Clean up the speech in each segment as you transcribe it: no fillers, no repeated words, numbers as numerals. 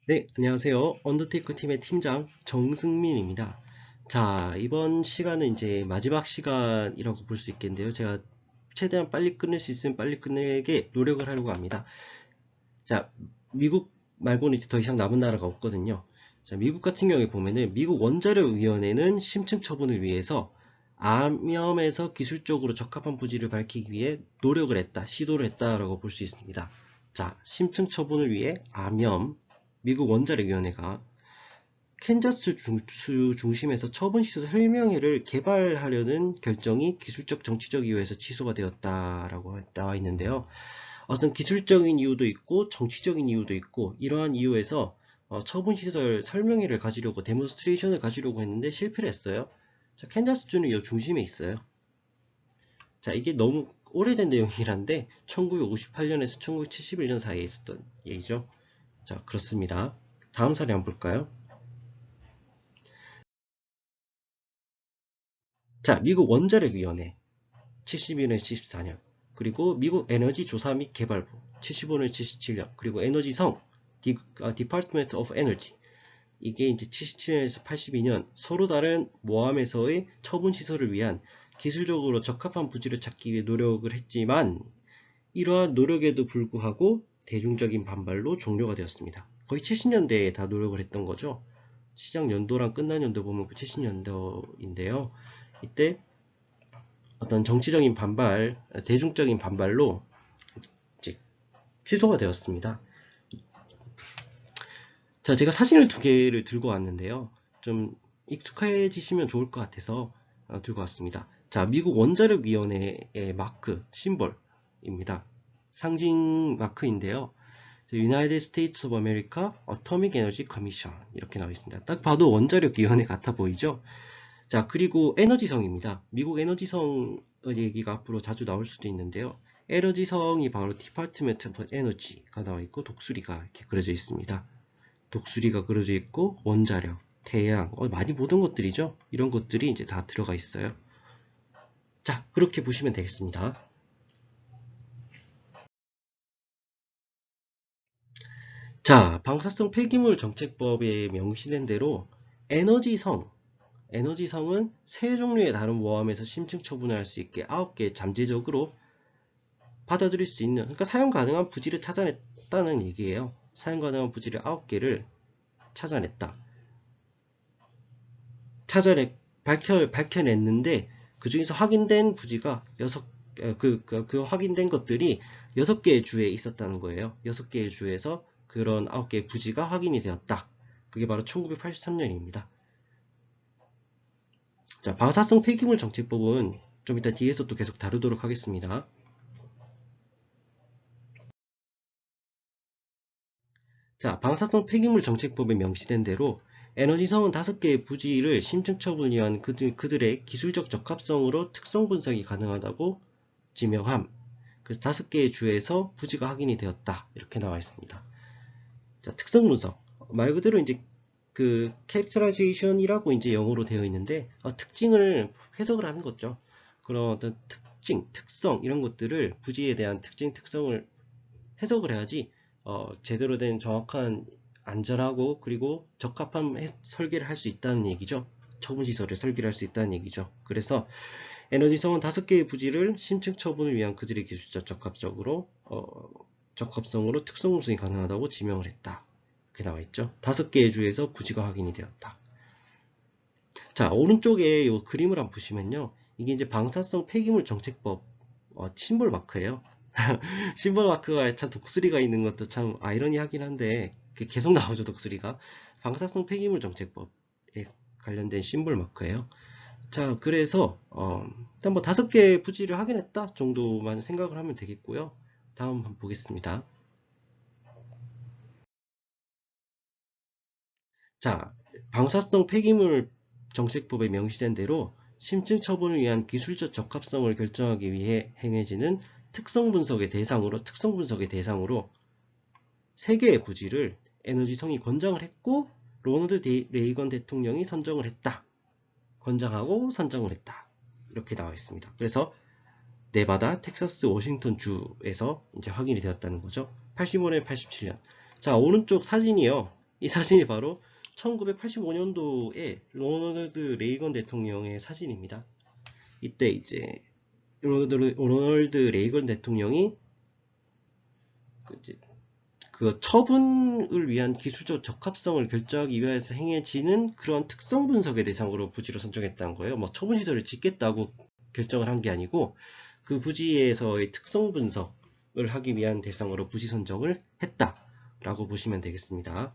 네, 안녕하세요. 언더테이커 팀의 팀장 정승민입니다. 자, 이번 시간은 이제 마지막 시간이라고 볼 수 있겠는데요. 제가 최대한 빨리 끝낼 수 있으면 빨리 끝내게 노력을 하려고 합니다. 자, 미국 말고는 이제 더 이상 남은 나라가 없거든요. 자, 미국 같은 경우에 보면은 미국 원자력위원회는 심층 처분을 위해서 암염에서 기술적으로 적합한 부지를 밝히기 위해 노력을 했다, 시도를 했다라고 볼 수 있습니다. 자, 심층 처분을 위해 암염, 미국 원자력위원회가 캔자스 주 중심에서 처분시설 설명회를 개발하려는 결정이 기술적 정치적 이유에서 취소가 되었다라고 나와 있는데요. 어떤 기술적인 이유도 있고 정치적인 이유도 있고 이러한 이유에서 처분시설 설명회를 가지려고 데몬스트레이션을 가지려고 했는데 실패를 했어요. 자, 캔자스주는 이 중심에 있어요. 자, 이게 너무 오래된 내용이란데 1958년에서 1971년 사이에 있었던 얘기죠. 자, 그렇습니다. 다음 사례 한번 볼까요? 자, 미국 원자력위원회 71년 74년, 그리고 미국 에너지 조사 및 개발부 75년 77년, 그리고 에너지성 Department of Energy, 이게 이제 77년에서 82년 서로 다른 모함에서의 처분 시설을 위한 기술적으로 적합한 부지를 찾기 위해 노력을 했지만 이러한 노력에도 불구하고 대중적인 반발로 종료가 되었습니다. 거의 70년대에 다 노력을 했던 거죠. 시작 연도랑 끝난 연도 보면 그 70년도인데요. 이때 어떤 정치적인 반발, 대중적인 반발로 이제 취소가 되었습니다. 자, 제가 사진을 두 개를 들고 왔는데요. 좀 익숙해지시면 좋을 것 같아서 들고 왔습니다. 자, 미국 원자력위원회의 마크, 심볼입니다. 상징 마크인데요. United States of America Atomic Energy Commission 이렇게 나와 있습니다. 딱 봐도 원자력위원회 같아 보이죠? 자, 그리고 에너지성입니다. 미국 에너지성 얘기가 앞으로 자주 나올 수도 있는데요. 에너지성이 바로 Department of Energy가 나와 있고 독수리가 이렇게 그려져 있습니다. 독수리가 그려져 있고 원자력, 태양, 많이 보던 것들이죠. 이런 것들이 이제 다 들어가 있어요. 자, 그렇게 보시면 되겠습니다. 자, 방사성 폐기물 정책법에 명시된 대로 에너지성, 에너지성은 세 종류의 다른 모함에서 심층 처분을 할 수 있게 9개 잠재적으로 받아들일 수 있는, 그러니까 사용 가능한 부지를 찾아냈다는 얘기예요. 사용 가능한 부지를 9개를 찾아냈다. 밝혀냈는데 그 중에서 확인된 부지가 그 확인된 것들이 6개의 주에 있었다는 거예요. 6개의 주에서 그런 9개의 부지가 확인이 되었다. 그게 바로 1983년입니다. 자, 방사성 폐기물 정책법은 좀 이따 뒤에서 또 계속 다루도록 하겠습니다. 자, 방사성 폐기물 정책법에 명시된 대로 에너지성은 5개의 부지를 심층 처분을 위한 그들의 기술적 적합성으로 특성 분석이 가능하다고 지명함. 그래서 5개의 주에서 부지가 확인이 되었다. 이렇게 나와 있습니다. 자, 특성 분석. 말 그대로 이제 그 characterization이라고 이제 영어로 되어 있는데 특징을 해석을 하는 거죠. 그런 어떤 특징, 특성 이런 것들을 부지에 대한 특징, 특성을 해석을 해야지 제대로 된 정확한 안전하고 그리고 적합한 설계를 할 수 있다는 얘기죠. 처분시설을 설계를 할 수 있다는 얘기죠. 그래서 에너지성은 5개의 부지를 심층 처분을 위한 그들의 기술적 적합성으로 특성 우승이 가능하다고 지명을 했다. 이렇게 나와 있죠. 5개의 주에서 부지가 확인이 되었다. 자, 오른쪽에 이 그림을 한번 보시면요. 이게 이제 방사성 폐기물 정책법 심볼 마크예요. 심볼 마크가 참 독수리가 있는 것도 참 아이러니하긴 한데 계속 나오죠, 독수리가. 방사성 폐기물 정책법에 관련된 심볼 마크예요. 자, 그래서 일단 뭐 5개 부지를 확인했다 정도만 생각을 하면 되겠고요. 다음 한번 보겠습니다. 자, 방사성 폐기물 정책법에 명시된 대로 심층 처분을 위한 기술적 적합성을 결정하기 위해 행해지는 특성 분석의 대상으로 3개의 부지를 에너지성이 권장을 했고 로널드 레이건 대통령이 선정을 했다. 권장하고 선정을 했다. 이렇게 나와 있습니다. 그래서 네바다, 텍사스, 워싱턴 주에서 이제 확인이 되었다는 거죠. 85년, 87년. 자, 오른쪽 사진이요. 이 사진이 바로 1985년도에 로널드 레이건 대통령의 사진입니다. 이때 이제 로널드 레이건 대통령이 그 처분을 위한 기술적 적합성을 결정하기 위해서 행해지는 그런 특성 분석의 대상으로 부지를 선정했다는 거예요. 뭐 처분 시설을 짓겠다고 결정을 한 게 아니고 그 부지에서의 특성 분석을 하기 위한 대상으로 부지 선정을 했다라고 보시면 되겠습니다.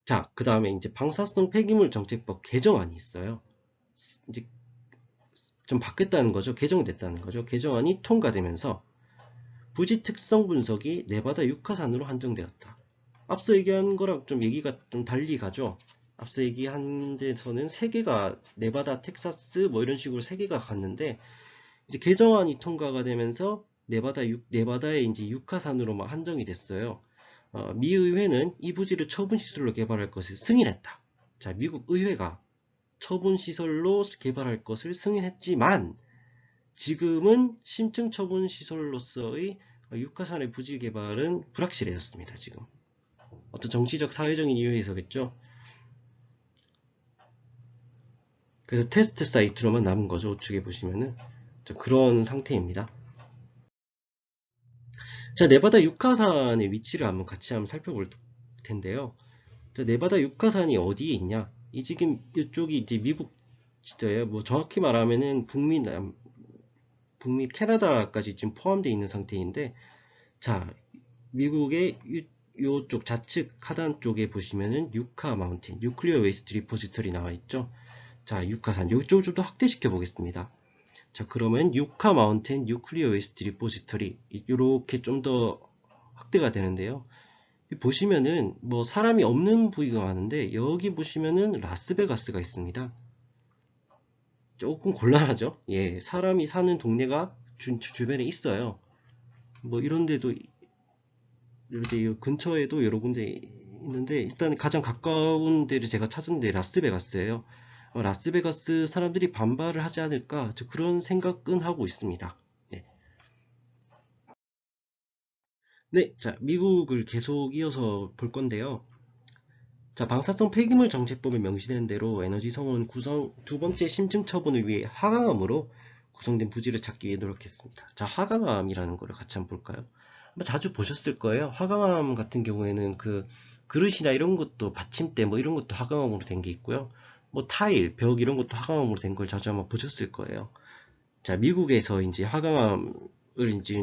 자, 그 다음에 이제 방사성 폐기물 정책법 개정안이 있어요. 이제 좀 바뀌었다는 거죠. 개정됐다는 거죠. 개정안이 통과되면서 부지 특성 분석이 네바다 육하산으로 한정되었다. 앞서 얘기한 거랑 좀 얘기가 좀 달리 가죠. 앞서 얘기한 데서는 세 개가 네바다, 텍사스 뭐 이런 식으로 세 개가 갔는데 이제 개정안이 통과가 되면서 네바다의 이제 육하산으로만 한정이 됐어요. 미 의회는 이 부지를 처분 시설로 개발할 것을 승인했다. 자, 미국 의회가 처분 시설로 개발할 것을 승인했지만 지금은 심층 처분 시설로서의 육하산의 부지 개발은 불확실해졌습니다. 지금 어떤 정치적 사회적인 이유에서겠죠. 그래서 테스트 사이트로만 남은 거죠. 우측에 보시면은 그런 상태입니다. 자, 네바다 육하산의 위치를 같이 한번 살펴볼 텐데요. 자, 네바다 육하산이 어디에 있냐? 이 지금 이쪽이 이제 미국 지도예요. 뭐 정확히 말하면은 북미 캐나다까지 지금 포함되어 있는 상태인데, 자, 미국의 요쪽 좌측 하단 쪽에 보시면은 유카 마운틴, 뉴클리어 웨이스트 리포지터리 나와 있죠. 자, 유카산, 이쪽을 좀 더 확대시켜 보겠습니다. 자, 그러면 유카 마운틴, 뉴클리어 웨이스트 리포지터리 이렇게 좀 더 확대가 되는데요. 보시면은 뭐 사람이 없는 부위가 많은데 여기 보시면은 라스베가스가 있습니다. 조금 곤란하죠. 예, 사람이 사는 동네가 주변에 있어요. 뭐 이런 데도 이렇게 근처에도 여러 군데 있는데 일단 가장 가까운 데를 제가 찾은 데 라스베가스예요. 라스베가스 사람들이 반발을 하지 않을까 그런 생각은 하고 있습니다. 네. 네, 자, 미국을 계속 이어서 볼 건데요. 자, 방사성 폐기물 정책법에 명시된 대로 에너지성은 두 번째 심층 처분을 위해 화강암으로 구성된 부지를 찾기 위해 노력했습니다. 자, 화강암이라는 거를 같이 한번 볼까요? 자주 보셨을 거예요. 화강암 같은 경우에는 그 그릇이나 이런 것도 받침대 뭐 이런 것도 화강암으로 된 게 있고요. 뭐 타일, 벽 이런 것도 화강암으로 된 걸 자주 한번 보셨을 거예요. 자, 미국에서 이제 화강암을 이제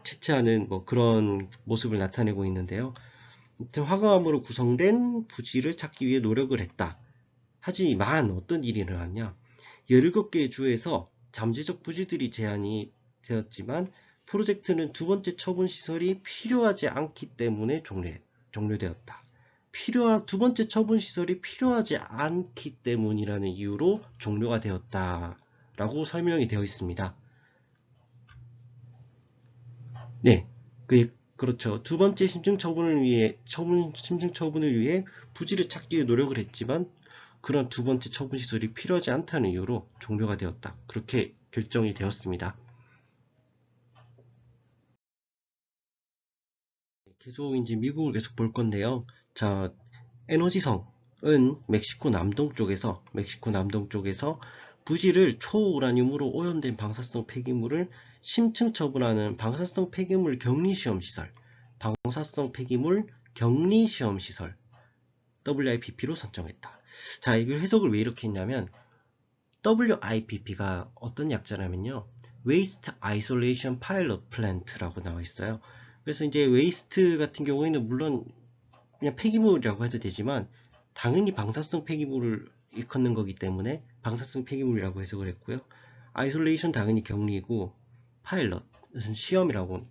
채취하는 뭐 그런 모습을 나타내고 있는데요. 화강암으로 구성된 부지를 찾기 위해 노력을 했다. 하지만 어떤 일이 일어났냐? 17개의 주에서 잠재적 부지들이 제한이 되었지만 프로젝트는 두 번째 처분 시설이 필요하지 않기 때문에 종료되었다. 두 번째 처분 시설이 필요하지 않기 때문이라는 이유로 종료가 되었다라고 설명이 되어 있습니다. 네, 그렇죠. 두 번째 심층 처분을 위해 부지를 찾기 위해 노력을 했지만 그런 두 번째 처분 시설이 필요하지 않다는 이유로 종료가 되었다. 그렇게 결정이 되었습니다. 계속 이제 미국을 계속 볼 건데요. 자, 에너지성은 멕시코 남동 쪽에서 부지를 초우라늄으로 오염된 방사성 폐기물을 심층 처분하는 방사성 폐기물 격리 시험 시설, WIPP로 선정했다. 자, 이걸 해석을 왜 이렇게 했냐면 WIPP가 어떤 약자냐면요. Waste Isolation Pilot Plant라고 나와 있어요. 그래서 이제 웨이스트 같은 경우에는 물론 그냥 폐기물이라고 해도 되지만 당연히 방사성 폐기물을 일컫는 거기 때문에 방사성 폐기물이라고 해석을 했고요. 아이솔레이션 당연히 격리고 파일럿은 시험이라고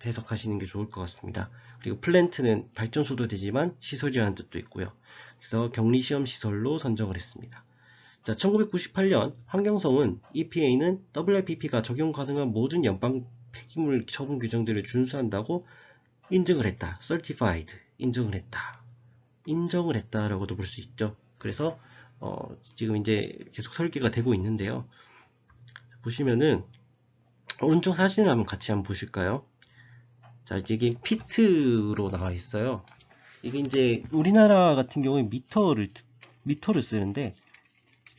해석하시는 게 좋을 것 같습니다. 그리고 플랜트는 발전소도 되지만 시설이라는 뜻도 있고요. 그래서 격리시험 시설로 선정을 했습니다. 자, 1998년 환경성은 EPA는 WIPP가 적용 가능한 모든 연방 폐기물 처분 규정들을 준수한다고 인증을 했다. Certified. 인정을 했다라고도 볼 수 있죠. 그래서 지금 이제 계속 설계가 되고 있는데요. 보시면은 오른쪽 사진을 한번 같이 한번 보실까요? 자, 이게 피트로 나와 있어요. 이게 이제 우리나라 같은 경우에 미터를 쓰는데,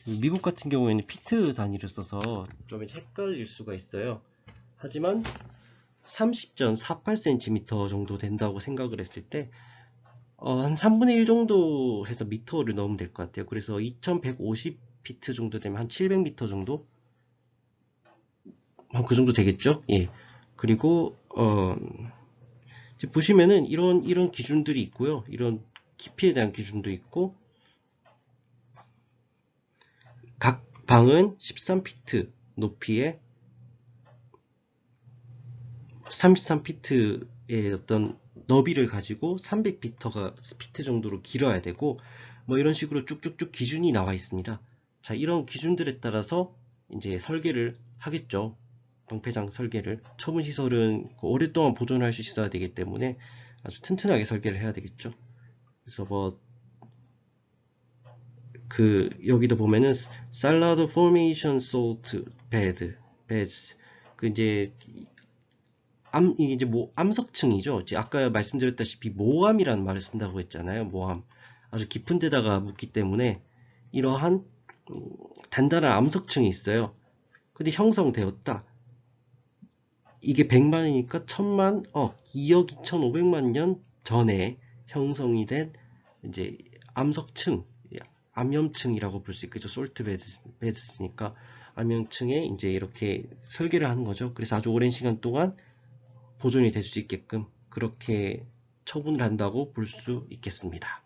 미국 같은 경우에는 피트 단위를 써서 좀 헷갈릴 수가 있어요. 하지만 30.48cm 정도 된다고 생각을 했을 때, 한 3분의 1 정도 해서 미터를 넣으면 될 것 같아요. 그래서 2150피트 정도 되면 한 700m 정도? 그 정도 되겠죠? 예. 그리고, 이제 보시면은 이런 기준들이 있고요. 이런 깊이에 대한 기준도 있고, 각 방은 13피트 높이에 33피트의 어떤 너비를 가지고 300피트 정도로 길어야 되고, 뭐 이런 식으로 쭉쭉쭉 기준이 나와 있습니다. 자, 이런 기준들에 따라서 이제 설계를 하겠죠. 방패장 설계를. 처분 시설은 오랫동안 보존할 수 있어야 되기 때문에 아주 튼튼하게 설계를 해야 되겠죠. 그래서 뭐 여기도 보면은 샐러드 포메이션 솔트 베드 그 이제 이게 이제 암석층이죠. 이제 아까 말씀드렸다시피 모암이라는 말을 쓴다고 했잖아요. 모암. 아주 깊은 데다가 묻기 때문에 이러한 단단한 암석층이 있어요. 근데 형성되었다. 이게 100만이니까 1000만, 2억 2500만 년 전에 형성이 된 이제 암석층, 암염층이라고 볼 수 있겠죠. 솔트 베드스니까 암염층에 이제 이렇게 설계를 하는 거죠. 그래서 아주 오랜 시간 동안 보존이 될 수 있게끔 그렇게 처분을 한다고 볼 수 있겠습니다.